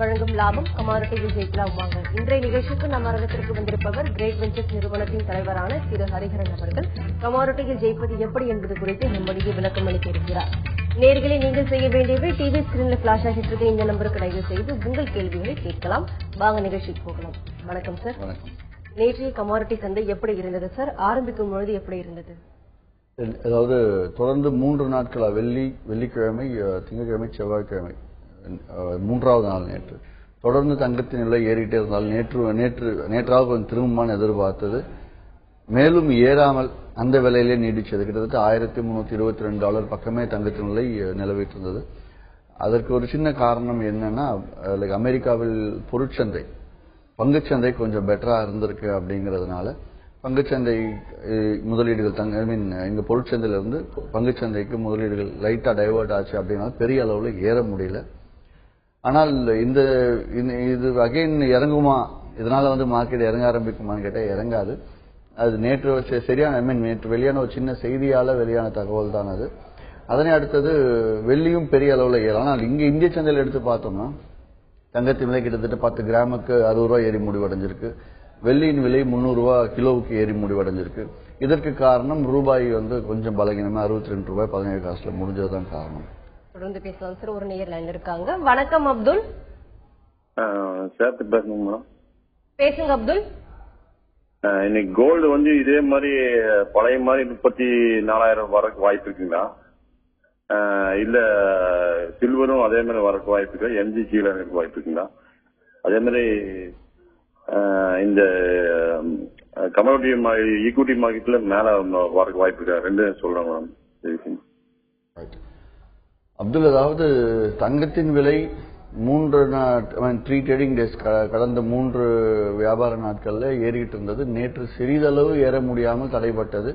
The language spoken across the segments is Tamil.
வழங்கும் லாபம் கமாடிட்டியில் ஜெயிக்கலாம் வாங்க. இன்றைய நிகழ்ச்சிக்கு நம் அரங்கத்திற்கு வந்திருப்பவர் கிரேட் வெஞ்சர்ஸ் நிறுவனத்தின் தலைவரான திரு ஹரிஹரன் அவர்கள். கமாடிட்டியில் ஜெயிப்பது எப்படி என்பது குறித்து நம்முடைய விளக்கம் அளிக்க இருக்கிறார். நேர்களை நீங்கள் செய்ய வேண்டியவை டிவி ஸ்கிரீன்ல பிளாஷ் ஆகிட்டு இருக்க இந்த நம்பருக்கு டயல் செய்து உங்கள் கேள்விகளை கேட்கலாம். வாங்க நிகழ்ச்சிக்கு போகலாம். வணக்கம் சார். நேற்றைய கமாடிட்டி சந்தை எப்படி இருந்தது சார்? ஆரம்பிக்கும் பொழுது எப்படி இருந்தது? அதாவது தொடர்ந்து 3 நாட்களா வெள்ளிக்கிழமை, திங்கட்கிழமை, செவ்வாய்க்கிழமை, மூன்றாவது நாள் நேற்று தொடர்ந்து தங்கத்தின் நிலை ஏறிட்டே இருந்தால் நேற்றாக கொஞ்சம் திரும்பமான்னு எதிர்பார்த்தது. மேலும் ஏறாமல் அந்த விலையிலே நீடிச்சது. கிட்டத்தட்ட $1322 பக்கமே தங்கத்தின் நிலை நிலவிட்டு இருந்தது. அதற்கு ஒரு சின்ன காரணம் என்னன்னா, அமெரிக்காவில் பொருட்சந்தை பங்குச்சந்தை கொஞ்சம் பெட்டரா இருந்திருக்கு. அப்படிங்கறதுனால பங்குச்சந்தை முதலீடுகள் இங்க பொருட்சந்தையில இருந்து பங்குச்சந்தைக்கு முதலீடுகள் லைட்டா டைவர்ட் ஆச்சு. அப்படின்னா பெரிய அளவுல ஏற முடியல. ஆனால் இது அகைன் இறங்குமா, இதனால மார்க்கெட் இறங்க ஆரம்பிக்குமான்னு கேட்டா இறங்காது. அது நேற்று சரியான நேற்று வெளியான ஒரு சின்ன செய்தியால வெளியான தகவல் தான் அது. அதனை அடுத்தது வெள்ளியும் பெரிய அளவுல ஏறும். ஆனால் இங்க இந்திய சந்தையில் எடுத்து பார்த்தோம்னா தங்கத்தின் விலை கிட்டத்தட்ட 10 கிராமுக்கு $60 ஏறி முடிவடைஞ்சிருக்கு. வெள்ளியின் விலை $300 கிலோவுக்கு ஏறி முடிவடைஞ்சிருக்கு. இதற்கு காரணம் ரூபாய் கொஞ்சம் பலகீனமா $62.17 முடிஞ்சதுதான் காரணம். தொடர்ந்து பேசலாம் சார். ஒரு நேயர் லைன்ல இருக்காங்க. வணக்கம் அப்துல். பேசுங்க அப்துல். இன்னைக்கு கோல்டு இதே மாதிரி பழைய மாதிரி 34,000 வரக்கு வாய்ப்பு இருக்குங்களா? இல்ல சில்வரும் அதே மாதிரி வரக்கு வாய்ப்பு இருக்கா? எம்ஜி கீழே எனக்கு வாய்ப்பு இருக்குங்களா? அதே மாதிரி இந்த கமோடிட்டி ஈக்விட்டி மார்க்கெட்ல மேல வரக்கு வாய்ப்பு இருக்கா? ரெண்டு சொல்றேன் மேடம். அப்துல், அதாவது தங்கத்தின் விலை 3 ட்ரேடிங் டேஸ் கடந்த 3 வியாபார நாட்கள்ல ஏறிட்டு இருந்தது. நேற்று சிறிதளவு ஏற முடியாமல் தடைப்பட்டது.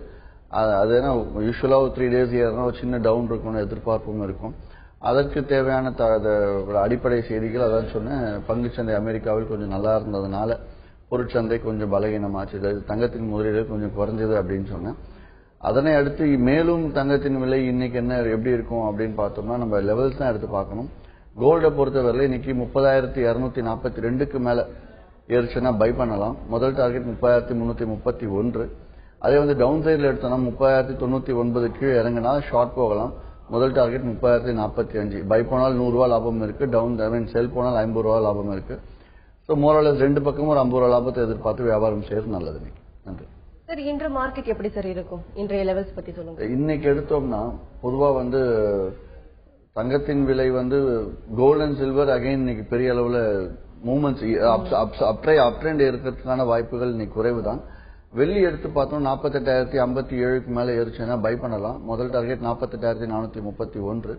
அது ஏன்னா யூஸ்வலா 3 டேஸ் ஏறினா ஒரு சின்ன டவுன் இருக்கும்னு எதிர்பார்ப்பும் இருக்கும். அதற்கு தேவையான அடிப்படை செய்திகள் அதான் சொன்னேன். பங்குச்சந்தை அமெரிக்காவில் கொஞ்சம் நல்லா இருந்ததுனால பொருட்சந்தை கொஞ்சம் பலகீனமாச்சு. தங்கத்தின் முதலீடு கொஞ்சம் குறைஞ்சது அப்படின்னு சொன்னேன். அதனை அடுத்து மேலும் தங்கத்தின் விலை இன்னைக்கு என்ன எப்படி இருக்கும் அப்படின்னு பார்த்தோம்னா நம்ம லெவல்ஸ் தான் எடுத்து பார்க்கணும். கோல்டை பொறுத்தவரை இன்னைக்கு 30,242க்கு மேல ஏறிச்சுன்னா பை பண்ணலாம். முதல் டார்கெட் 30,331. அதே டவுன் சைட்ல எடுத்தோம்னா 30,099க்கு இறங்கினா ஷார்ட் போகலாம். முதல் டார்கெட் 30,045. பை போனால் $100 லாபம் இருக்கு. டவுன் செல் போனால் $50 லாபம் இருக்கு. ஸோ மோரலஸ் ரெண்டு பக்கமும் ஒரு $50 லாபத்தை எதிர்பார்த்து வியாபாரம் செய்யறது நல்லது. நன்றி சார். இன்று மார்க்கெட் எப்படி சார் இருக்கும்? இன்றைய லெவல்ஸ் பத்தி சொல்லுங்க. இன்னைக்கு எடுத்தோம்னா பொதுவா தங்கத்தின் விலை கோல்ட் அண்ட் சில்வர் அகைன் இன்னைக்கு பெரிய அளவுல மூவ்மெண்ட்ஸ் அப் ட்ரெண்ட் இருக்கிறதுக்கான வாய்ப்புகள் இன்னைக்கு குறைவு தான். வெள்ளி எடுத்து பார்த்தோம் 48,057க்கு மேல ஏறிச்சுன்னா பை பண்ணலாம். முதல் டார்கெட் 48,431.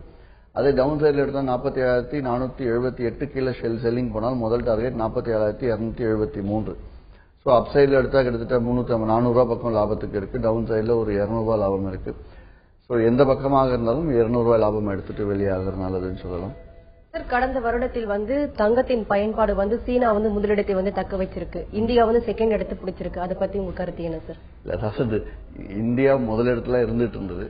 அதே டவுன் சைட்ல எடுத்தா 47,478 கீழே செல்லிங் போனால் முதல் டார்கெட் 47,273. ஸோ அப் சைட்ல எடுத்தா கிட்டத்தட்ட $400 பக்கம் லாபத்துக்கு இருக்கு. டவுன் சைட்ல ஒரு $200 லாபம் இருக்கு. ஸோ எந்த பக்கமாக இருந்தாலும் $200 லாபம் எடுத்துட்டு வெளியாகிறது நல்லதுன்னு சொல்லலாம். சார், கடந்த வருடத்தில் தங்கத்தின் பயன்பாடு சீனா முதலிடத்தை தக்க வச்சிருக்கு. இந்தியா செகண்ட் இடத்தை பிடிச்சிருக்கு. அதை பத்தி உங்க கருத்து என்ன சார்? அதாவது இந்தியா முதலிடத்துல இருந்துட்டு இருந்தது.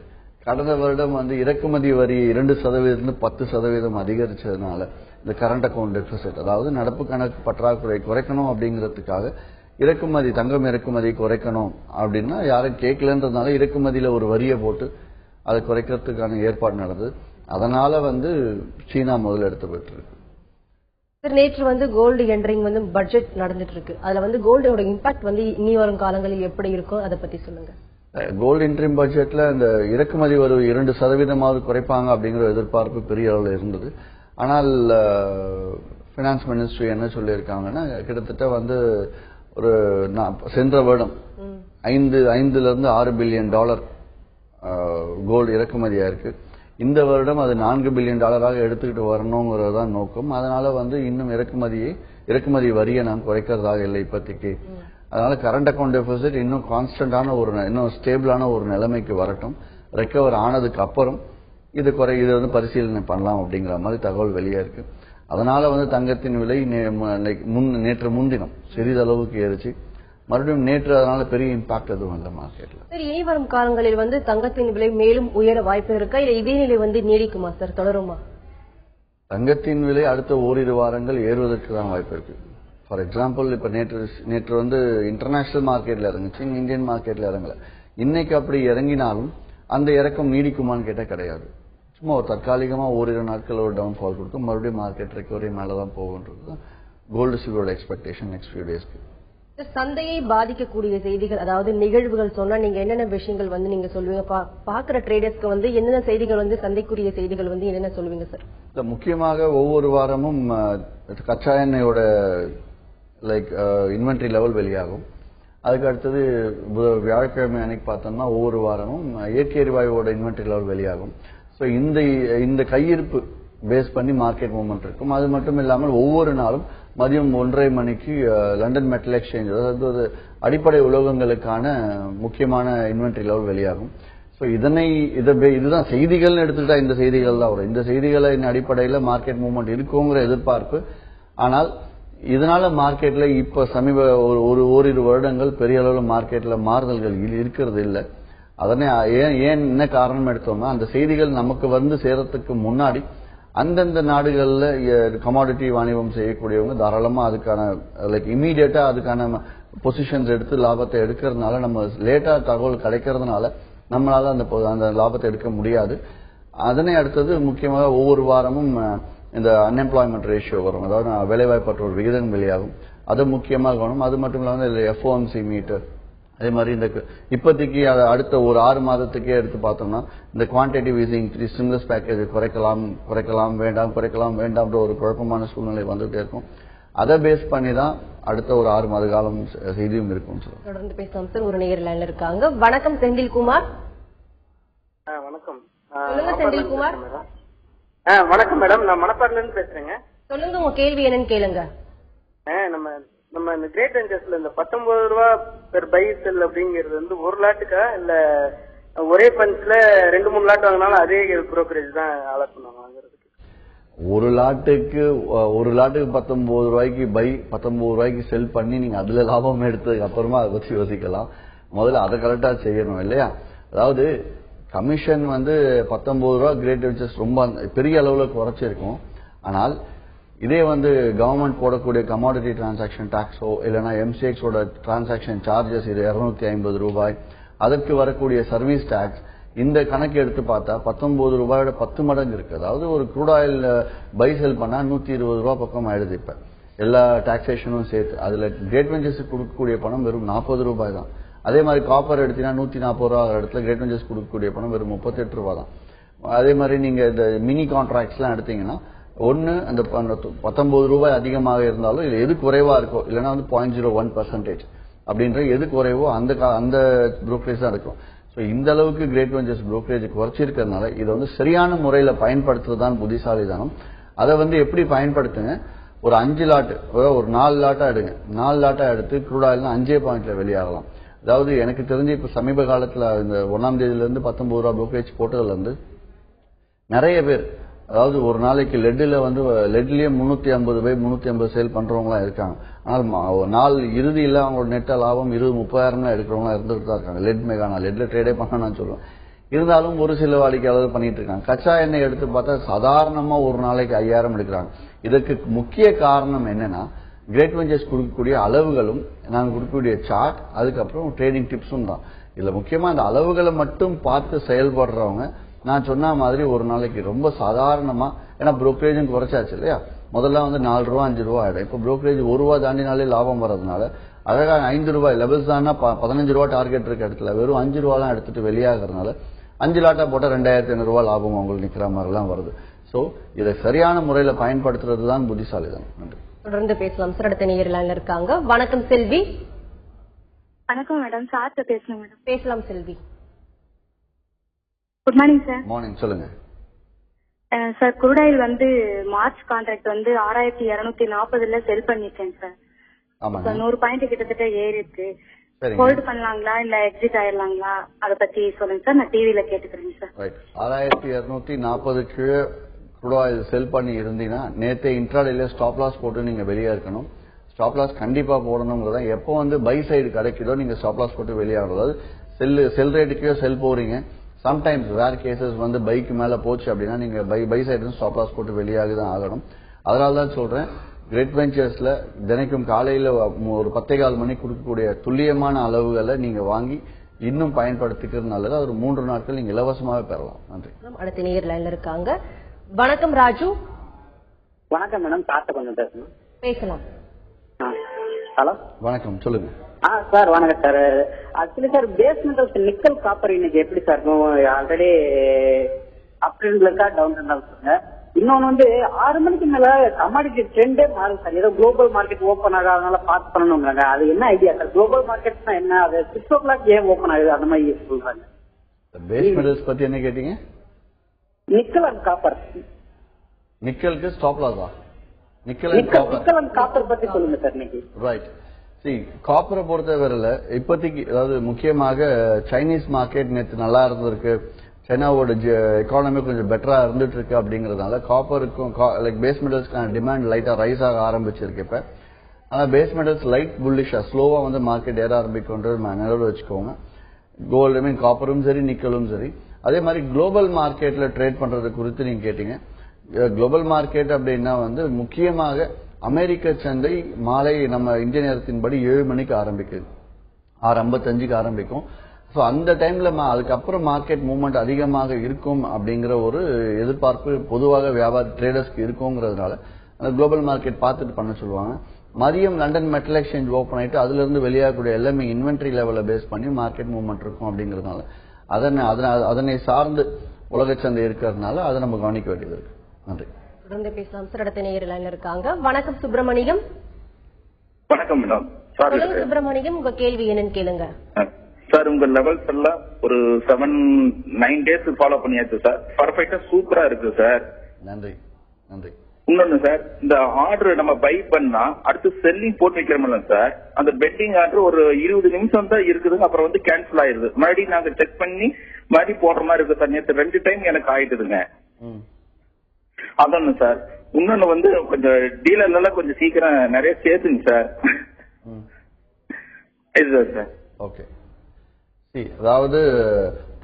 கடந்த வருடம் இறக்குமதி வரி 2% 10% அதிகரிச்சதுனால இந்த கரண்ட் அக்கௌண்ட் டெபிசிட், அதாவது நடப்பு கணக்கு பற்றாக்குறை குறைக்கணும் அப்படிங்கிறதுக்காக தங்கம் இறக்குமதி குறைக்கணும் அப்படின்னா யாரும் கேட்கலன்றதுனால இறக்குமதியில ஒரு வரியை போட்டு அதை குறைக்கிறதுக்கான ஏற்பாடு நடந்தது. அதனால சீனா முதல்ல எடுத்து போயிட்டு இருக்கு. சார், நேற்று கோல்டு என்ட்ரிங் பட்ஜெட் நடந்துட்டு இருக்கு. அதுல கோல்டோட இம்பாக்ட் இனி வரும் காலங்களில் எப்படி இருக்கும் அதை பத்தி சொல்லுங்க. கோல்டு இன்ட்ரீம் பட்ஜெட்ல இந்த இறக்குமதி ஒரு 2% குறைப்பாங்க அப்படிங்கிற எதிர்பார்ப்பு பெரிய அளவில் இருந்தது. ஆனால் பினான்ஸ் மினிஸ்ட்ரி என்ன சொல்லியிருக்காங்கன்னா கிட்டத்தட்ட ஒரு சென்ற வருடம் $5 பில்லியன் கோல்டு இறக்குமதியா இருக்கு. இந்த வருடம் அது $4 பில்லியன் எடுத்துக்கிட்டு வரணுங்கிறதான் நோக்கம். அதனால இன்னும் இறக்குமதி வரியை நாம் குறைக்கிறதாக இல்லை இப்போதைக்கு. அதனால கரண்ட் அக்கௌண்ட் டெபிசிட் இன்னும் கான்ஸ்டன்டான இன்னும் ஸ்டேபிளான ஒரு நிலைமைக்கு வரட்டும். ரெக்கவர் ஆனதுக்கு அப்புறம் இது பரிசீலனை பண்ணலாம் அப்படிங்கிற மாதிரி தகவல் வெளியே இருக்கு. அதனால தங்கத்தின் விலை நேற்று முன்தினம் சிறிதளவுக்கு ஏறிச்சு. மறுபடியும் நேற்று அதனால பெரிய இம்பாக்ட் எதுவும் இல்லை மார்க்கெட்ல. சார், இனி வரும் காலங்களில் தங்கத்தின் விலை மேலும் உயர வாய்ப்பு இருக்கா? இல்ல இதே நிலை நீடிக்குமா சார், தொடருமா? தங்கத்தின் விலை அடுத்த ஓரிரு வாரங்கள் ஏறுவதற்கு தான் வாய்ப்பு இருக்கு. ஃபார் எக்ஸாம்பிள், இப்ப நேற்று வந்து இன்டர்நேஷனல் மார்க்கெட்ல இறங்குச்சு, இந்தியன் மார்க்கெட்ல இறங்கல. இன்னைக்கு அப்படி இறங்கினாலும் அந்த இறக்கம் நீடிக்குமான்னு கேட்டா கிடையாது. சும்மா ஒரு தற்காலிகமா ஓரிரு நாட்கள் ஒரு டவுன் ஃபால் கொடுக்கும், மறுபடியும் மார்க்கெட் ரெக்கவரி மேலதான் போகுன்றது கோல்டு சில்வரோட எக்ஸ்பெக்டேஷன் நெக்ஸ்ட் ஃபியூ டேஸ்க்கு. சந்தையை பாதிக்கக்கூடிய செய்திகள், அதாவது நிகழ்வுகள் சொன்னா நீங்க என்னென்ன விஷயங்கள் வந்து நீங்க சொல்லுவீங்க? பாக்குற ட்ரேடர்ஸ்க்கு வந்து என்னென்ன செய்திகள் வந்து சந்தைக்குரிய செய்திகள் வந்து என்னென்ன சொல்லுவீங்க சார்? முக்கியமாக ஒவ்வொரு வாரமும் கச்சா எண்ணெயோட இன்வென்ட்ரி லெவல் வெளியாகும். அதுக்கு அடுத்தது வியாழக்கிழமை அன்னைக்கு பார்த்தோம்னா ஒவ்வொரு வாரமும் இயற்கை எரிவாயுவோட இன்வென்ட்ரி லெவல் வெளியாகும். ஸோ இந்த கையிருப்பு பேஸ் பண்ணி மார்க்கெட் மூவ்மெண்ட் இருக்கும். அது மட்டும் இல்லாமல் ஒவ்வொரு நாளும் மதியம் 1:30 மணிக்கு லண்டன் மெட்டல் எக்ஸ்சேஞ்ச், அதாவது அடிப்படை உலோகங்களுக்கான முக்கியமான இன்வென்ட்ரி லெவல் வெளியாகும். ஸோ இதுதான் செய்திகள்னு எடுத்துக்கிட்டா இந்த செய்திகள் தான் வரும். இந்த செய்திகளின் அடிப்படையில் மார்க்கெட் மூவ்மெண்ட் இருக்குங்கிற எதிர்பார்ப்பு. ஆனால் இதனால மார்க்கெட்ல இப்ப ஓரிரு வருடங்கள் பெரிய அளவில் மார்க்கெட்ல மாறுதல்கள் இருக்கிறது இல்லை. அதனை ஏன் என்ன காரணம் எடுத்தோம்னா, அந்த செய்திகள் நமக்கு வந்து சேரத்துக்கு முன்னாடி அந்தந்த நாடுகள்ல கமாடிட்டி வாணிபம் செய்யக்கூடியவங்க தாராளமா அதுக்கான இமீடியட்டா அதுக்கான பொசிஷன்ஸ் எடுத்து லாபத்தை எடுக்கிறதுனால, நம்ம லேட்டா தகவல் கிடைக்கிறதுனால நம்மளால அந்த லாபத்தை எடுக்க முடியாது. அதனை அடுத்தது முக்கியமாக ஒவ்வொரு வாரமும் இந்த அன்எம்ப்ளாய்மெண்ட் ரேஷியோ வரும், அதாவது வேலைவாய்ப்பற்றோர் விகிதம் வெளியாகும். அது முக்கியமாக கவனம். அது மட்டும் இல்லாமல் எஃப்ஓஎம்சி மீட்டர், அதே மாதிரி இந்த இப்போதைக்கு அடுத்த ஒரு 6 மாதத்துக்கே எடுத்து பார்த்தோம்னா இந்த குவான்டிட்டிவ் ஈசிங் ஸ்டிமுலஸ் பேக்கேஜ் குறைக்கலாம் வேண்டாம்ன்ற ஒரு குழப்பமான சூழ்நிலை வந்துட்டே இருக்கும். அதை பேஸ் பண்ணி தான் அடுத்த ஒரு 6 மாத காலம் செய்தியும் இருக்கும். தொடர்ந்து பேசலாம் சார். ஒரு நேயர் லைன்ல இருக்காங்க. வணக்கம் செந்தில்குமார். வணக்கம். சொல்லுங்க செந்தில்குமார். வணக்கம் மேடம், நான் மணப்பாறையில இருந்து பேசுறேங்க. சொல்லுங்க, உங்க கேள்வி என்னன்னு கேளுங்க. நம்ம இந்த கிரேட் வெஞ்சர்ஸ்ல இந்த 19 ரூபா பெர் பை செல் அப்படிங்கிறது வந்து ஒரு லாட்டுக்கா இல்ல ஒரே பஞ்ச்ல 2-3 லாட் வாங்கினாலும் அதே புரோக்கரேஜ் தான் அலாட் பண்ணுவாங்க வாங்குறதுக்கு? ஒரு லாட்டுக்கு 19 ரூபாய்க்கு பை, 19 ரூபாய்க்கு செல் பண்ணி நீங்க அதுல லாபம் எடுத்ததுக்கு அப்புறமா அதை பத்தி யோசிக்கலாம். முதல்ல அதை கரெக்டா செய்யணும் இல்லையா? அதாவது கமிஷன் வந்து 19 ரூபா கிரேட் வெஞ்சர்ஸ் ரொம்ப பெரிய அளவுல குறைச்சிருக்கும். ஆனால் இதே வந்து கவர்மெண்ட் போடக்கூடிய கமாடிட்டி டிரான்சாக்சன் டாக்ஸோ இல்லைன்னா எம்சிஎக்ஸோட டிரான்சாக்சன் சார்ஜஸ் இது 250 ரூபாய், அதற்கு வரக்கூடிய சர்வீஸ் டாக்ஸ், இந்த கணக்கு எடுத்து பார்த்தா 19 ரூபாயோட 10 மடங்கு இருக்கு. அதாவது ஒரு க்ரூட் ஆயில் பை செல் பண்ணா 120 ரூபாய் பக்கம் ஆயிடுது. இப்ப எல்லா டாக்ஸேஷனும் சேர்த்து அதுல கிரேட் வெஞ்சர்ஸ் கொடுக்கக்கூடிய பணம் வெறும் 40 ரூபாய் தான். அதே மாதிரி காப்பர் எடுத்தீங்கன்னா 140 ரூபா இடத்துல கிரேட் வெஞ்சர்ஸ் கொடுக்கக்கூடிய பணம் வெறும் 38 ரூபாய் தான். அதே மாதிரி நீங்க இந்த மினி கான்ட்ராக்ட்ஸ் எல்லாம் எடுத்தீங்கன்னா ஒன்னு அந்த 19 ரூபாய் அதிகமாக இருந்தாலும் இல்ல எது குறைவா இருக்கோ, இல்லைன்னா வந்து 0.01% அப்படின்ற எது குறைவோ அந்த புரோக்கரேஜ் தான் இருக்கும். ஸோ இந்த அளவுக்கு கிரேட் வெஞ்சர்ஸ் புரோக்கரேஜ் குறைச்சிருக்கிறதுனால இதை வந்து சரியான முறையில் பயன்படுத்துறதுதான் புத்திசாலிதானம். அதை வந்து எப்படி பயன்படுத்துங்க, ஒரு 5 லாட்டு, ஒரு 4 லாட்டா எடுங்க. 4 லாட்டா எடுத்து க்ரூட் ஆயில்னா 5 பாயிண்ட்ல வெளியாகலாம். அதாவது எனக்கு தெரிஞ்சு இப்ப சமீப காலத்துல இந்த 1ஆம் தேதியில இருந்து 19 ரூபாய் புரோக்கரேஜ் போட்டதுல இருந்து நிறைய பேர், அதாவது ஒரு நாளைக்கு லெட்லயே 350 பை 350 சேல் பண்றவங்களாம் இருக்காங்க. ஆனால் நாள் இறுதியில் அவங்களோட நெட்ட லாபம் 20-30,000 எடுக்கிறவங்களா இருந்துட்டு தான் இருக்காங்க. லெட் மெகானா லெட்ல ட்ரேடே பண்ண நான் சொல்லுவேன். இருந்தாலும் ஒரு சில வாடிக்கையாளர் பண்ணிட்டு இருக்காங்க. கச்சா எண்ணெய் எடுத்து பார்த்தா சாதாரணமா ஒரு நாளைக்கு 5,000 எடுக்கிறாங்க. இதற்கு முக்கிய காரணம் என்னன்னா, கிரேட் வெஞ்சர்ஸ் கொடுக்கக்கூடிய அளவுகளும் நாங்கள் கொடுக்கக்கூடிய சார்ட், அதுக்கப்புறம் ட்ரேடிங் டிப்ஸும் தான். இதுல முக்கியமா இந்த அளவுகளை மட்டும் பார்த்து செயல்படுறவங்க நான் சொன்ன மாதிரி ஒரு நாளைக்கு ரொம்ப சாதாரணமா, ஏன்னா புரோக்கரேஜும் குறைச்சாச்சு இல்லையா, முதல்ல வந்து 4 ரூபா 5 ரூபா ஆயிடும். இப்ப புரோக்கரேஜ் 1 ரூபா தாண்டினாலே லாபம் வர்றதுனால அழகா 5 ரூபாய் லெவல்ஸ் தானா 15 ரூபா டார்கெட் இருக்க இடத்துல வெறும் 5 ரூபாலாம் எடுத்துட்டு வெளியாகிறதுனால 5 லாட்டா போட்டா 2,500 ரூபாய் லாபம் அவங்களுக்கு நிக்கிற மாதிரி எல்லாம் வருது. சோ இதை சரியான முறையில பயன்படுத்துறது தான் புத்திசாலிதான். நன்றி. தொடர்ந்து பேசலாம் சார். அடுத்த நேயர்ல இருக்காங்க. வணக்கம் செல்வி. வணக்கம் மேடம், சார்ட்ட பேசணும் மேடம். பேசலாம் Selvi. Good morning sir. Morning, சொல்லுங்க சார். குரூட் ஆயில் வந்து மார்ச் கான்ட்ராக்ட் வந்து 6,240 செல் பண்ணிருக்கேன் சார். 100 பாயிண்ட் கிட்டத்தட்ட ஏறி இருக்கு. ஹோல்ட் பண்ணலாங்களா இல்ல எக்ஸிட் ஆயிடலாங்களா, அத பத்தி சொல்லுங்க சார். நான் டிவில கேட்டுக்கிறேன் சார். 6,240 கீழே குரூட் ஆயில் செல் பண்ணி இருந்தீங்கன்னா நேத்தே இன்ட்ராடேல ஸ்டாப் லாஸ் போட்டு நீங்க வெளியே இருக்கணும். ஸ்டாப் லாஸ் கண்டிப்பா போடணுங்கிறதா. எப்போ வந்து பை சைடு கிடைக்குதோ நீங்க ஸ்டாப் லாஸ் போட்டு வெளியாகணும். அதாவது செல் ரேட்டுக்கோ செல் போறீங்க, சம்டைம்ஸ் வேர் கேசஸ் வந்து பைக்கு மேல போச்சு அப்படின்னா நீங்க பை சைடு ஸ்டாப் லாஸ் போட்டு வெளியாகி தான் ஆகணும். அதனால தான் சொல்றேன், கிரேட் வெஞ்சர்ஸ்ல தினைக்கும் காலையில ஒரு 10:15 மணிக்கு கொடுக்கக்கூடிய துல்லியமான அளவுகளை நீங்க வாங்கி இன்னும் பயன்படுத்திக்கிறது நல்லது. அது ஒரு 3 நாட்கள் நீங்க இலவசமாவே பெறலாம். நன்றி. அடுத்த நேயர் லைன்ல இருக்காங்க. வணக்கம் ராஜு. வணக்கம் மேடம், காட்ட கொஞ்சம் பேசணும். பேசலாம். ஹலோ, வணக்கம், சொல்லுங்க. சார் வணக்கம் sir. Actually sir base metals nickel copper இன்னைக்கு எப்படி சார் இருக்கும்? ஆல்ரெடி அப் ட்ரெண்ட்ல இருக்கா டவுன் ட்ரெண்ட்ல இருக்குங்க? இன்னொன்னு வந்து 6 மணிக்கு மேல கமாடிட்டி ட்ரெண்டே மாறும் சார். ஏதோ குளோபல் மார்க்கெட் ஓப்பன் ஆகாதனால பார்த்து பண்ணணுங்கிறாங்க. அது என்ன ஐடியா சார்? குளோபல் மார்க்கெட்னா என்ன? அது 6 o'clock ஏன் ஓப்பன் ஆகுது அந்த மாதிரி சொல்றாங்க. பேஸ் மெட்டல்ஸ் பத்தி என்ன கேட்டீங்க? Nickel and copper. நிக்கலுக்கு ஸ்டாப் லாஸா? நிக்கல் அண்ட் காப்பர் பத்தி சொல்லுங்க சார் இன்னைக்கு. ரைட். காப்பரை பொறுத்தவரையில இப்போதைக்கு அதாவது முக்கியமாக சைனீஸ் மார்க்கெட் நேற்று நல்லா இருந்திருக்கு, சைனாவோட எக்கானமி கொஞ்சம் பெட்டரா இருந்துட்டு இருக்கு அப்படிங்கறதுனால காப்பருக்கும் லைக் பேஸ் மெட்டல்ஸ்க்கான டிமாண்ட் லைட்டா ரைஸ் ஆக ஆரம்பிச்சிருக்கு. இப்ப ஆனா பேஸ் மெட்டல்ஸ் லைட் புல்லிஷா ஸ்லோவா வந்து மார்க்கெட் ஏற ஆரம்பிக்கும்ன்றது நினைவு வச்சுக்கோங்க. கோல்டு மீன் காப்பரும் சரி நிக்கலும் சரி. அதே மாதிரி குளோபல் மார்க்கெட்ல ட்ரேட் பண்றது குறித்து நீங்க கேட்டீங்க. குளோபல் மார்க்கெட் அப்படின்னா வந்து முக்கியமாக அமெரிக்க சந்தை மாலை நம்ம இந்திய நேரத்தின்படி 7 மணிக்கு ஆரம்பிக்குது, 6:55க்கு ஆரம்பிக்கும். ஸோ அந்த டைம்ல அதுக்கப்புறம் மார்க்கெட் மூவ்மெண்ட் அதிகமாக இருக்கும் அப்படிங்கிற ஒரு எதிர்பார்ப்பு பொதுவாக வியாபார ட்ரேடர்ஸ்க்கு இருக்குங்கிறதுனால அந்த குளோபல் மார்க்கெட் பார்த்துட்டு பண்ண சொல்லுவாங்க. மதியம் லண்டன் மெட்டல் எக்ஸ்சேஞ்ச் ஓப்பன் ஆயிட்டு அதுல இருந்து வெளியாகக்கூடிய எல்லாமே இன்வென்ட்ரி லெவலை பேஸ் பண்ணி மார்க்கெட் மூவ்மெண்ட் இருக்கும் அப்படிங்கிறதுனால அதனை சார்ந்து உலக சந்தை இருக்கிறதுனால அதை நம்ம கவனிக்க வேண்டியது இருக்கு. நன்றி. தொடர்ந்து பேசலாம் சார். அடுத்த நேயர் லைன்ல இருக்காங்க. வணக்கம் சுப்பிரமணியம். வணக்கம் மேடம். சுப்பிரமணியம், உங்க கேள்வி என்னன்னு கேளுங்க. சார் உங்க லெவல்ஸ் எல்லாம் ஒரு 7-9 டேஸ் ஃபாலோ பண்ணியாச்சு சார். பர்ஃபெக்டா சூப்பரா இருக்கு சார். நன்றி. நன்றி. இன்னொன்னு சார், இந்த ஆர்டர் நம்ம பை பண்ணா அடுத்து செல்லிங் போட்டு வைக்கிறோம்ல சார், அந்த பெட்டிங் ஆர்டர் ஒரு 20 நிமிஷம் தான் இருக்குதுங்க, அப்புறம் வந்து கேன்சல் ஆயிருது. மறுபடியும் நாங்க செக் பண்ணி மறுபடியும் போடுற மாதிரி இருக்கு சார். நேற்று 2 டைம் எனக்கு ஆயிட்டுதுங்க. அதான் சார். இன்னொன்னு வந்து கொஞ்சம் டீலர்ல எல்லாம் கொஞ்சம் சீக்கிரம் நிறைய சேர்த்துங்க சார். இதுதான் சார். ஓகே. அதாவது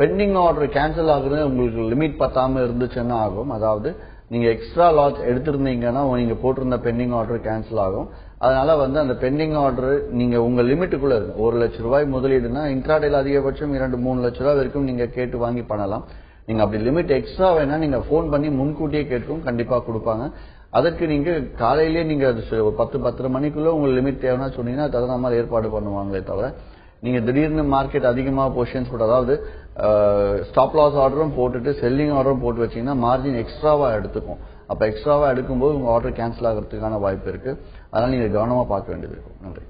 பெண்டிங் ஆர்டர் கேன்சல் ஆகுறது உங்களுக்கு லிமிட் பத்தாம இருந்துச்சுன்னா ஆகும். அதாவது நீங்க எக்ஸ்ட்ரா லாட் எடுத்திருந்தீங்கன்னா நீங்க போட்டிருந்த பெண்டிங் ஆர்டர் கேன்சல் ஆகும். அதனால வந்து அந்த பெண்டிங் ஆர்டர் நீங்க உங்க லிமிட்டுக்குள்ள இருக்கு. 1 லட்ச ரூபாய் முதலீடுனா இன்ட்ராடேல அதிகபட்சம் 2-3 லட்ச ரூபாய் வரைக்கும் நீங்க கேட்டு வாங்கி பண்ணலாம். நீங்க அப்படி லிமிட் எக்ஸ்ட்ரா வேணா நீங்க போன் பண்ணி முன்கூட்டியே கேட்கும், கண்டிப்பா கொடுப்பாங்க. அதற்கு நீங்க காலையிலேயே நீங்க 10-10:30 மணிக்குள்ள உங்களுக்கு லிமிட் தேவைன்னா சொன்னீங்கன்னா தகுந்த மாதிரி ஏற்பாடு பண்ணுவாங்களே தவிர நீங்க திடீர்னு மார்க்கெட் அதிகமா பொசிஷன்ஸ் போட்டு, அதாவது ஸ்டாப் லாஸ் ஆர்டரும் போட்டுட்டு செல்லிங் ஆர்டரும் போட்டு வச்சீங்கன்னா மார்ஜின் எக்ஸ்ட்ராவா எடுத்துக்கும். அப்ப எக்ஸ்ட்ராவா எடுக்கும்போது உங்க ஆர்டர் கேன்சல் ஆகிறதுக்கான வாய்ப்பு இருக்கு. அதனால நீங்க கவனமா பார்க்க வேண்டியது இருக்கும். நன்றி.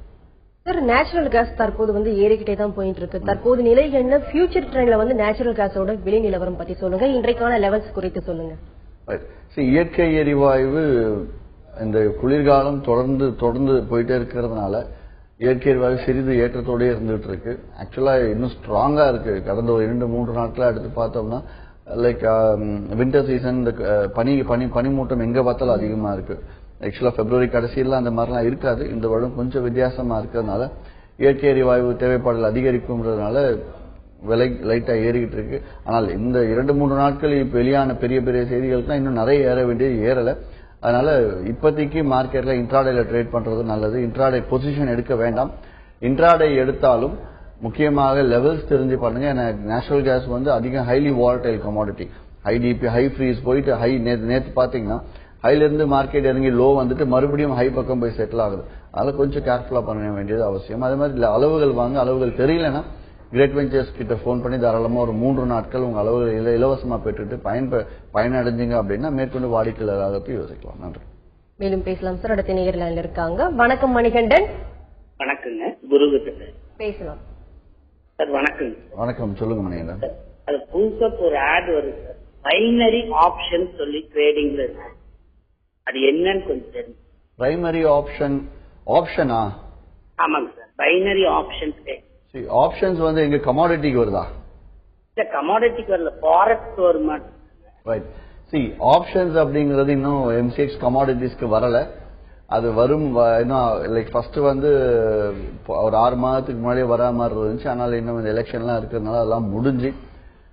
சார், நேச்சுரல் கேஸ் தற்போது வந்து ஏறிக்கிட்டே தான் போயிட்டு இருக்கு. தற்போது நிலை என்ன? ஃபியூச்சர் ட்ரெண்ட்ல வந்து நேச்சுரல் கேஸோட விலை நிலவரம் பத்தி சொல்லுங்க. இன்றைக்கான லெவல்ஸ் குறித்து சொல்லுங்க. இயற்கை எரிவாயு இந்த குளிர்காலம் தொடர்ந்து போயிட்டே இருக்கிறதுனால இயற்கை எரிவாயு சிறிது ஏற்றத்தோடய இருந்துட்டு இருக்கு. ஆக்சுவலா இன்னும் ஸ்ட்ராங்கா இருக்கு. கடந்த ஒரு 2-3 நாட்களா எடுத்து பார்த்தோம்னா லைக் வின்டர் சீசன் இந்த பனிமூட்டம் எங்க பார்த்தாலும் அதிகமா இருக்கு. ஆக்சுவலா பிப்ரவரி கடைசியில அந்த மாதிரிலாம் இருக்காது. இந்த வருடம் கொஞ்சம் வித்தியாசமா இருக்கிறதுனால இயற்கை எரிவாயு தேவைப்பாடுகள் அதிகரிக்கும்ன்றதுனால விலை லைட்டா ஏறிக்கிட்டு இருக்கு. ஆனால் இந்த 2-3 நாட்கள் இப்ப வெளியான பெரிய பெரிய செய்திகளுக்குலாம் இன்னும் நிறைய ஏற வேண்டியது ஏறல. அதனால இப்போதைக்கு மார்க்கெட்ல இன்ட்ராடேல ட்ரேட் பண்றது நல்லது. இன்ட்ராடே பொசிஷன் எடுக்க வேண்டாம். இன்ட்ராடே எடுத்தாலும் முக்கியமாக லெவல்ஸ் தெரிஞ்சு பண்ணுங்க. நேச்சுரல் கேஸ் வந்து அதிகம் ஹைலி வாலடைல் கமாடிட்டி. ஹை டிபி ஹை ஃப்ரீஸ் போயிட்டு ஹை நேற்று பாத்தீங்கன்னா ஹைல இருந்து மார்க்கெட் இறங்கி லோ வந்துட்டு மறுபடியும் ஹை பக்கம் போய் செட்டில் ஆகுது. அதனால கொஞ்சம் கேர்ஃபுல்லா பண்ண வேண்டியது அவசியம். அதே மாதிரி அளவுகள் வாங்க. அளவுகள் தெரியலன்னா கிரேட் வெஞ்சர்ஸ் கிட்ட போன் பண்ணி தாராளமா ஒரு 3 நாட்கள் உங்க அளவுகள் இலவசமா பெற்றுட்டு பயனடைஞ்சீங்க அப்படின்னா மேற்கொண்டு வாடிக்கையாளராக யோசிக்கலாம். நன்றி. மேலும் பேசலாம் சார். அடுத்த நேயர் லைன்ல இருக்காங்க. வணக்கம் மணிகண்டன். வணக்கங்க. குரு பேசலாம் சார். வணக்கம். வணக்கம், சொல்லுங்க மணிகண்டன். அது புதுசா ஒரு ஆட் வருது சார், பைனரி ஆப்ஷன் சொல்லி ட்ரேடிங்ல இருக்கு. அது என்னன்னு கொஞ்சம் தெரியும். பிரைமரி ஆப்ஷனா? ஆமாங்க சார், பைனரி ஆப்ஷன். ஆப்ஷன்ஸ் வந்து எங்க கமாடிட்டிக்கு வருதா? கமாடிட்டிக்கு வரல, ஃபாரெக்ஸ் வருமா? ரைட். ஆப்ஷன்ஸ் அப்படிங்கிறது இன்னும் MCX கமாடிட்டிஸ்க்கு வரல. அது வரும். லைக் ஃபர்ஸ்ட் வந்து ஒரு 6 மாதத்துக்கு முன்னாடியே வரா மாதிரி இருந்துச்சு. ஆனால் இன்னும் இந்த எலெக்ஷன்லாம் இருக்கிறதுனால அதெல்லாம் முடிஞ்சு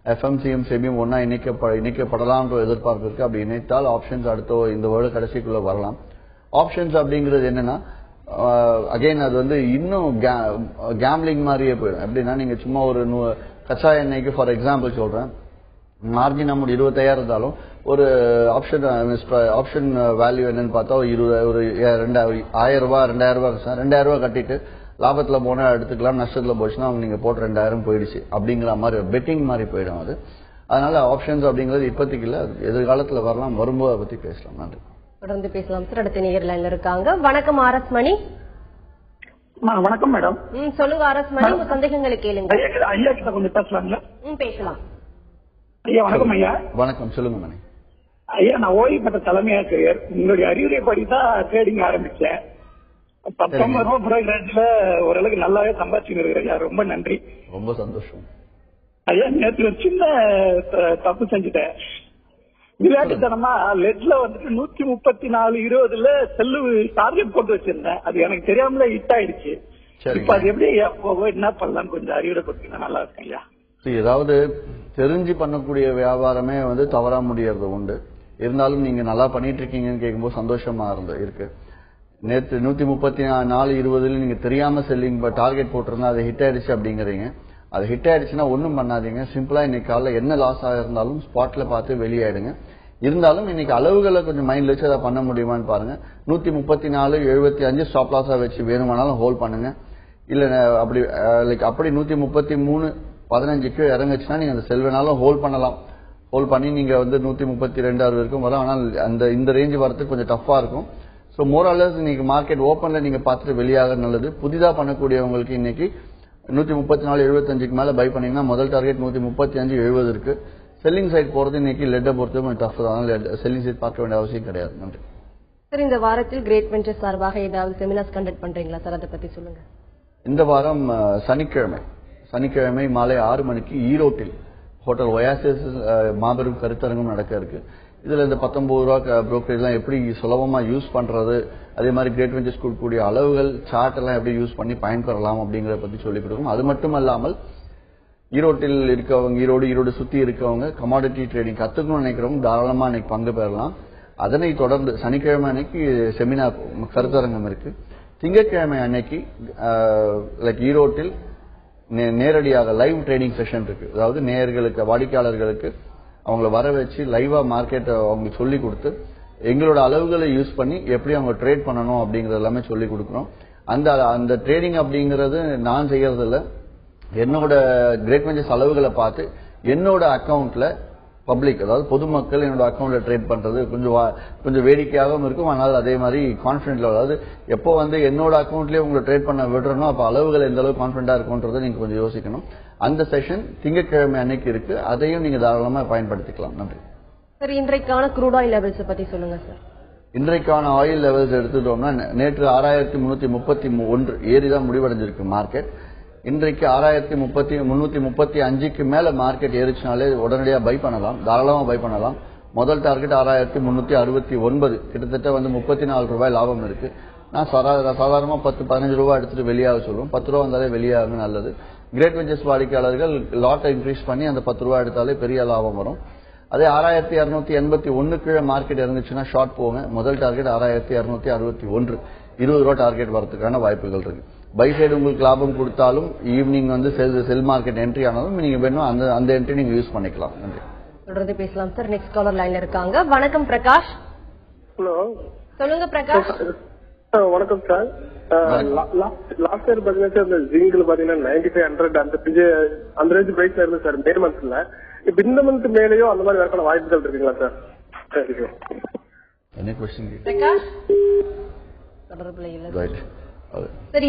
FMCM செபியும் ஒன்னா இணைக்கப்படலாம் எதிர்பார்ப்பு இருக்கு. அப்படி இணைத்தால் ஆப்ஷன்ஸ் அடுத்த இந்த வருட கடைசிக்குள்ள வரலாம். ஆப்ஷன்ஸ் அப்படிங்கிறது என்னன்னா அகைன் அது வந்து இன்னும் கேம்லிங் மாதிரியே போயிடும். எப்படின்னா நீங்க சும்மா ஒரு கச்சா எண்ணெய்க்கு ஃபார் எக்ஸாம்பிள் சொல்றேன், மார்ஜின் நம்ம 25,000 இருந்தாலும் ஒரு ஆப்ஷன் வேல்யூ என்னன்னு பார்த்தா ஒரு 1,000 ரூபாய் 2,000 ரூபாய் கட்டிட்டு லாபத்துல போனா எடுத்துக்கலாம், நஷ்டத்துல போச்சுன்னா அவங்க நீங்க போட்டு 2,000 போயிடுச்சு அப்படிங்கிற மாதிரி பெட்டிங் மாதிரி போயிடும் அது. அதனால ஆப்ஷன்ஸ் அப்படிங்கிறது இப்போதைக்கு இல்ல, எதிர்காலத்துல வரலாம், வரும்போது அதை பத்தி பேசலாம். நன்றி. தொடர்ந்து பேசலாம் சார். அடுத்த நேயர் லைன்ல இருக்காங்க. வணக்கம் ஆர்எஸ் மணி. வணக்கம் மேடம். சொல்லுங்க ஆர்எஸ் மணி, உங்க சந்தேகங்களை கேளுங்க. ஐயா கிட்ட கொஞ்சம் பேசலாங்களா? பேசலாம் ஐயா. வணக்கம் ஐயா. வணக்கம், சொல்லுங்க மணி. ஐயா, நான் ஓய்வு பெற்ற தலைமை ஆசிரியர். உங்களுடைய அறிவுரைப்படி தான் ட்ரேடிங் ஆரம்பிச்சேன். 19 ரூபாய் புரோகிராஜ்ல ஓரளவுக்கு நல்லாவே சம்பாதிச்சுன்னு இருக்கிறேன் ஐயா. ரொம்ப நன்றி. ரொம்ப சந்தோஷம் ஐயா. நேற்று ஒரு சின்ன தப்பு செஞ்சுட்டேன். விளையாட்டுத்தனமா லெட்ல வந்துட்டு 134.20 செல்லு டார்கெட் போட்டு வச்சிருந்தேன். அது எனக்கு தெரியாமல ஹிட் ஆயிடுச்சு. இப்ப அது எப்படி என்ன பண்ணலாம் கொஞ்சம் அறிவுரை கொடுத்தீங்கன்னா நல்லா இருக்கும் ஐயா. ஏதாவது தெரிஞ்சு பண்ணக்கூடிய வியாபாரமே வந்து தவறா முடியறது உண்டு. இருந்தாலும் நீங்க நல்லா பண்ணிட்டு இருக்கீங்கன்னு கேட்கும்போது சந்தோஷமா இருக்கு. நேற்று 134.20 நீங்க தெரியாம செல்லிங் டார்கெட் போட்டிருந்தா அது ஹிட் ஆயிடுச்சு அப்படிங்கிறீங்க. அது ஹிட் ஆயிடுச்சுன்னா ஒன்னும் பண்ணாதீங்க. சிம்பிளா இன்னைக்கு காலைல என்ன லாஸ் ஆயிருந்தாலும் ஸ்பாட்ல பார்த்து வெளியாயிடுங்க. இருந்தாலும் இன்னைக்கு அளவுகளை கொஞ்சம் மைண்ட்ல வச்சு அதை பண்ண முடியுமான்னு பாருங்க. 134.75 ஸ்டாப் லாஸா வச்சு வேணுமானாலும் ஹோல்ட் பண்ணுங்க. இல்ல அப்படி 133.15 இறங்குச்சுன்னா நீங்க அந்த செல்வனாலும் ஹோல்ட் பண்ணலாம். ஹோல்ட் பண்ணி நீங்க வந்து 132 வரைக்கும் வரும். ஆனால் இந்த ரேஞ்ச் வரதுக்கு கொஞ்சம் டஃபா இருக்கும். சோ மோரலஸ் இன்னைக்கு மார்க்கெட் ஓபன்ல நீங்க பார்த்துட்டு வெளியாக நல்லது. புதிதா பண்ணக்கூடியவங்களுக்கு இன்னைக்கு 134.75 மேல பை பண்ணீங்கன்னா முதல் டார்கெட் 135.70 இருக்கு. செல்லிங் சைட் போறது இன்னைக்கு லெட்டை பொறுத்து கொஞ்சம் டஃப் தான். செல்லிங் சைட் பார்க்க வேண்டிய அவசியம் கிடையாது. நன்றி சார். இந்த வாரத்தில் கிரேட் வெஞ்சர்ஸ் சார்பாக ஏதாவது செமினார்ஸ் கண்டக்ட் பண்றீங்களா சார்? அதை பத்தி சொல்லுங்க. இந்த வாரம் சனிக்கிழமை மாலை 6 மணிக்கு ஈரோட்டில் ஹோட்டல் ஒயாசிஸ் மாபெரும் கருத்தரங்கம் நடக்க இருக்கு. இதுல இந்த 19 ரூபாய் புரோக்கரேஜ் எல்லாம் எப்படி சுலபமா யூஸ் பண்றது, அதே மாதிரி கிரேட் வெஞ்சர்ஸ் கொடுக்கக்கூடிய அளவுகள் சார்ட் எல்லாம் எப்படி யூஸ் பண்ணி பயன்பெறலாம் அப்படிங்கறத பத்தி சொல்லிக் கொடுக்கும். அது மட்டும் அல்லாமல் ஈரோட்டில் இருக்கவங்க, ஈரோடு சுத்தி இருக்கவங்க கமாடிட்டி ட்ரேடிங் கத்துக்கணும்னு நினைக்கிறவங்க தாராளமா அன்னைக்கு பங்கு பெறலாம். அதனை தொடர்ந்து சனிக்கிழமை அன்னைக்கு செமினார் கருத்தரங்கம் இருக்கு. திங்கட்கிழமை அன்னைக்கு ஈரோட்டில் நேரடியாக லைவ் ட்ரேடிங் செஷன் இருக்கு. அதாவது நேயர்களுக்கு, வாடிக்கையாளர்களுக்கு அவங்கள வர வச்சு லைவா மார்க்கெட் அவங்களுக்கு சொல்லி கொடுத்து எங்களோட அளவுகளை யூஸ் பண்ணி எப்படி அவங்க ட்ரேட் பண்ணணும் அப்படிங்கறது எல்லாமே சொல்லி கொடுக்குறோம். அந்த ட்ரேடிங் அப்படிங்கறது நான் செய்யறது இல்ல. என்னோட கிரேட் வெஞ்சர்ஸ் அளவுகளை பார்த்து என்னோட அக்கவுண்ட்ல பப்ளிக், அதாவது பொதுமக்கள் என்னோட அக்கவுண்ட்ல ட்ரேட் பண்றது கொஞ்சம் வேடிக்கையாகவும் இருக்கும். ஆனால் அதே மாதிரி கான்பிடென்ட்ல, அதாவது எப்போ வந்து என்னோட அக்கவுண்ட்லயே உங்களை ட்ரேட் பண்ண விடுறோம் அப்ப அளவுகள் எந்த அளவுக்கு கான்பிடென்டா இருக்கும்ன்றதை நீங்க கொஞ்சம் யோசிக்கணும். அந்த செஷன் திங்கட்கிழமை அன்னைக்கு இருக்கு. அதையும் நீங்க தாராளமா பயன்படுத்திக்கலாம். நன்றி சார். இன்றைக்கான க்ரூட் ஆயில் லெவல்ஸ் பத்தி சொல்லுங்க சார். இன்றைக்கான ஆயில் லெவல்ஸ் எடுத்துட்டோம்னா நேற்று 6,331 ஏறிதான் முடிவடைஞ்சிருக்கு மார்க்கெட். இன்றைக்கு 6,335க்கு மேல மார்க்கெட் ஏறிச்சுனாலே உடனடியா பை பண்ணலாம், தாராளமா பை பண்ணலாம். முதல் டார்கெட் 6,369, கிட்டத்தட்ட வந்து 34 ரூபாய் லாபம் இருக்கு. நான் சாதாரணமா 10-15 ரூபாய் எடுத்துட்டு வெளியாக சொல்லுவோம். 10 ரூபாய் வந்தாலே வெளியாக நல்லது. கிரேட் வெஞ்சர்ஸ் வாடிக்கையாளர்கள் லாட்டை இன்க்ரீஸ் பண்ணி அந்த 10 ரூபாய் எடுத்தாலே பெரிய லாபம் வரும். அதே 6,281 மார்க்கெட் இருந்துச்சுன்னா ஷார்ட் போங்க. முதல் டார்கெட் 6,261, 20 ரூபாய் டார்கெட் வரதுக்கான வாய்ப்புகள் இருக்கு. பை சைடு உங்களுக்கு லாபம் கொடுத்தாலும் ஈவினிங் வந்து செல் மார்க்கெட் என்ட்ரி ஆனாலும் நீங்க வேணும் அந்த என்ட்ரி நீங்க யூஸ் பண்ணிக்கலாம். நன்றி. தொடர்ந்து பேசலாம் சார். நெக்ஸ்ட் காலர் லைன்ல இருக்காங்க. வணக்கம் பிரகாஷ். ஹலோ, சொல்லுங்க பிரகாஷ். வணக்கம் சார். லாஸ்ட் இயர் பாத்தீங்கன்னா அந்த ஜிங்க்ல பாத்தீங்கன்னா 9500 அந்த ரேஞ்ச் பிரைஸ்ல இருந்து சார் மே மந்த்ல. இப்ப இந்த மந்த் மேலேயோ அந்த மாதிரி வேற வாய்ப்புகள் இருக்குங்களா சார்? என்ன क्वेश्चन பிரகாஷ்? தொடர்புல இல்ல சார்.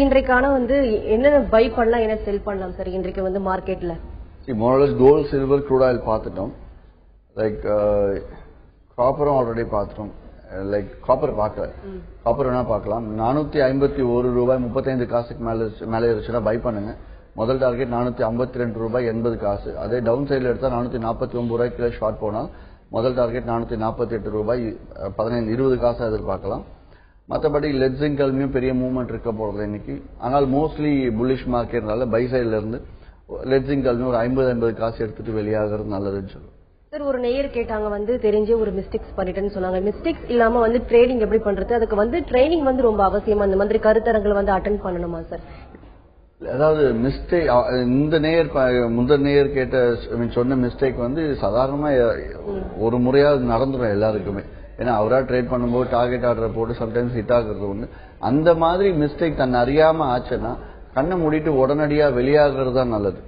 இன்றைக்கான வந்து என்ன பை பண்ணலாம், என்ன செல் பண்ணலாம் சார் இன்றைக்கு வந்து மார்க்கெட்ல? மோரலஸ் கோல்ட், சில்வர், க்ரூட் ஆயில் பார்த்துட்டோம். காப்பரும் ஆல்ரெடி பார்த்துட்டோம். காப்பர் பார்க்கல, காப்பர் வேணா பார்க்கலாம். 451 ரூபாய் 35 காசுக்கு மேல இருந்துச்சுன்னா பை பண்ணுங்க. முதல் டார்கெட் 452 ரூபாய் 80 காசு. அதே டவுன் சைட்ல எடுத்தா 449 ரூபாய்க்கு ஷார்ட் போனால் முதல் டார்கெட் 448 ரூபாய் 20 காசு எதிர்பார்க்கலாம். மற்றபடி லெட்ஸிங்கல்மையும் பெரிய மூவ்மெண்ட் இருக்க போறது இன்னைக்கு. ஆனால் மோஸ்ட்லி புல்லிஷ் மார்க்கெட்னால பை சைட்ல இருந்து லெட்ஜிங் கால்னு ஒரு 50 காசு எடுத்துட்டு வெளியாகிறது நல்லதுன்னு சொல்லுவோம். சார் ஒரு நேயர் கேட்டாங்க தெரிஞ்ச ஒரு மிஸ்டேக்ஸ் பண்ணிட்டேன்னு சொன்னாங்க. மிஸ்டேக்ஸ் இல்லாம ட்ரேடிங் எப்படி பண்றது, அதுக்கு ட்ரைனிங் ரொம்ப அவசியமா, இந்த மாதிரி கருத்தரங்களை அட்டென்ட் பண்ணணுமா சார்? அதாவது மிஸ்டேக் இந்த நேயர் முந்தின நேயர் கேட்ட சொன்ன மிஸ்டேக் சாதாரணமா ஒரு முறையாவது நடந்துடும் எல்லாருக்குமே. ஏன்னா அவரா ட்ரேட் பண்ணும்போது டார்கெட் ஆர்டர் போட்டு சம்டைம்ஸ் ஹிட் ஆகுறது ஒண்ணு. அந்த மாதிரி மிஸ்டேக் தன்னை அறியாம ஆச்சுன்னா கண்ணை மூடிட்டு உடனடியா வெளியாகிறது தான் நல்லது.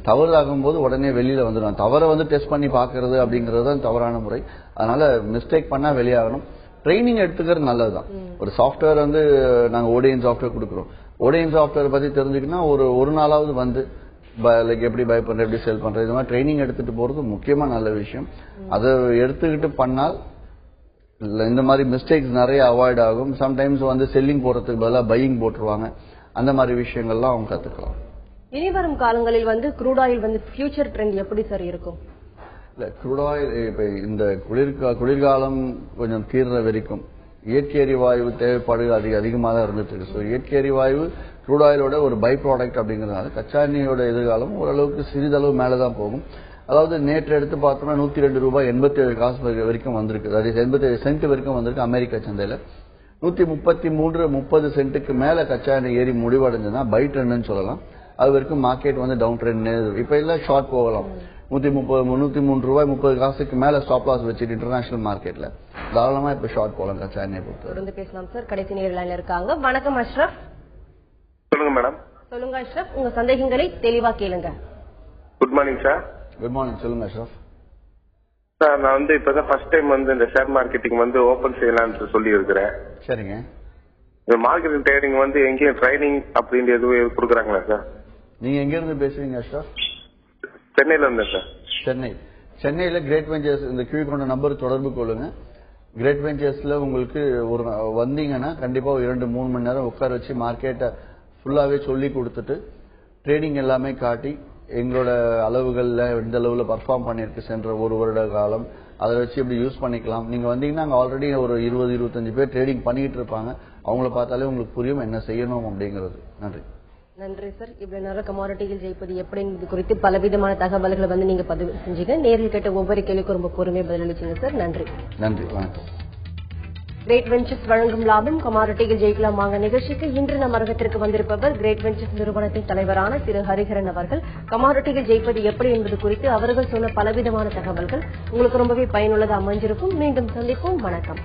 தவறு ஆகும்போது உடனே வெளியில வந்துடும். தவறை டெஸ்ட் பண்ணி பாக்குறது அப்படிங்கறது தான் தவறான முறை. அதனால மிஸ்டேக் பண்ணா வெளியாகணும். ட்ரைனிங் எடுத்துக்கிறது நல்லதுதான். ஒரு சாஃப்ட்வேர் நாங்க ஓடிஎன் சாஃப்ட்வேர் கொடுக்குறோம். ஓடிஎன் சாஃப்ட்வேர் பத்தி தெரிஞ்சுக்கணும் ஒரு நாளாவது லைக் எப்படி பை பண்ற, எப்படி செல் பண்ற, இது மாதிரி ட்ரைனிங் எடுத்துட்டு போறது முக்கியமா நல்ல விஷயம். அதை எடுத்துக்கிட்டு பண்ணால் இந்த மாதிரி மிஸ்டேக்ஸ் நிறைய அவாய்ட் ஆகும். சம்டைம்ஸ் செல்லிங் போறதுக்கு பதிலாக பையிங் போட்டுருவாங்க. அந்த மாதிரி விஷயங்கள்லாம் அவங்க கத்துக்கலாம். இனி வரும் காலங்களில் க்ரூட் ஆயில் ஃபியூச்சர் ட்ரெண்ட் எப்படி சார் இருக்கும்? இல்ல க்ரூட் ஆயில் இப்ப இந்த குளிர்காலம் கொஞ்சம் தீர்ற வரைக்கும் இயற்கை எரிவாயு தேவைப்பாடு அதிகமாக தான் இருந்துட்டு இருக்கு. ஸோ இயற்கை எரிவாயு க்ரூட் ஆயிலோட ஒரு பை ப்ராடக்ட் அப்படிங்கறதுனால கச்சா எண்ணெயோட எதிர்காலம் ஓரளவுக்கு சிறிதளவு மேலதான் போகும். அதாவது நேற்று எடுத்து பார்த்தோம்னா $102.87 வரைக்கும் வந்திருக்கு. அதாவது 87 சென்ட் வரைக்கும் வந்திருக்கு அமெரிக்கா சந்தையில. 133.30 சென்ட்டுக்கு மேல கச்சா எண்ணெய் ஏறி முடிவடைஞ்சதுன்னா பை ட்ரெண்ட்னு சொல்லலாம். அது வரைக்கும் மார்க்கெட் டவுன் ட்ரெண்ட். இப்ப எல்லாம் ஷார்ட் போகலாம். $103.30 மேல ஸ்டாப் லாஸ் வச்சுட்டு இன்டர்நேஷனல் மார்க்கெட்ல தாராளமா இப்ப ஷார்ட் போகலாம் கச்சா எண்ணெய் பொறுத்து. பேசலாம் சார். கடைசி நேரில் இருக்காங்க. வணக்கம் அஷ்ரப். சொல்லுங்க மேடம். சொல்லுங்க அஷ்ரப், உங்க சந்தேகங்களை தெளிவா கேளுங்க. Good morning sir. Good morning. சொல்லுங்க அஷ்ரப். சார் நான் இப்பதான் ஃபர்ஸ்ட் டைம் இந்த ஷேர் மார்க்கெட்டிங் ஓபன் செய்யலாம்னு சொல்லி இருக்கிறேன். சரிங்க. இந்த மார்க்கெட்டிங் ட்ரேடிங் எங்கேயும் ட்ரைனிங் அப்படின்னு எதுவும் கொடுக்குறாங்களா சார்? நீங்க எங்க இருந்து பேசுறீங்க அஷ்ரப்? சென்னையில இருந்தேன் சார். சென்னையில கிரேட் வெஞ்சர்ஸ் இந்த கீழ் கொண்ட நம்பர் தொடர்பு கொள்ளுங்க. கிரேட் வெஞ்சர்ஸ்ல உங்களுக்கு ஒரு வந்தீங்கன்னா கண்டிப்பா 2-3 மணி நேரம் உட்கார வச்சு மார்க்கெட்டை ஃபுல்லாவே சொல்லி கொடுத்துட்டு ட்ரேடிங் எல்லாமே காட்டி எங்களோட அளவுகள்ல எந்த அளவுல பர்ஃபார்ம் பண்ணிருக்கு சென்ற ஒரு வருட காலம் அதை வச்சு எப்படி யூஸ் பண்ணிக்கலாம். நீங்க வந்தீங்கன்னா அங்க ஆல்ரெடி ஒரு 20-25 பேர் ட்ரேடிங் பண்ணிட்டு இருப்பாங்க. அவங்கள பார்த்தாலே உங்களுக்கு புரியும் என்ன செய்யணும் அப்படிங்கிறது. நன்றி. நன்றி சார். இவ்வளவு நேரம் கமாடிட்டிகள் ஜெயிப்பது எப்படி என்பது குறித்து பலவிதமான தகவல்களை நீங்க பதிவு செஞ்சீங்க. நேரில் கேட்ட ஒவ்வொரு கேள்விக்கும் ரொம்ப பொறுமையா பதிலளிச்சீங்க சார். நன்றி. நன்றி. வணக்கம். கிரேட் வெஞ்சர்ஸ் வழங்கும் லாபம் கமாடிட்டிகள் ஜெயிக்கலாம் வாங்க நிகழ்ச்சிக்கு இன்று நம் அரங்கத்திற்கு வந்திருப்பவர் கிரேட் வெஞ்சர்ஸ் நிறுவனத்தின் தலைவரான திரு ஹரிஹரன் அவர்கள். கமாடிட்டிகள் ஜெயிப்பது எப்படி என்பது குறித்து அவர்கள் சொன்ன பலவிதமான தகவல்கள் உங்களுக்கு ரொம்பவே பயனுள்ளதாக அமைஞ்சிருக்கும். மீண்டும் சந்திப்போம். வணக்கம்.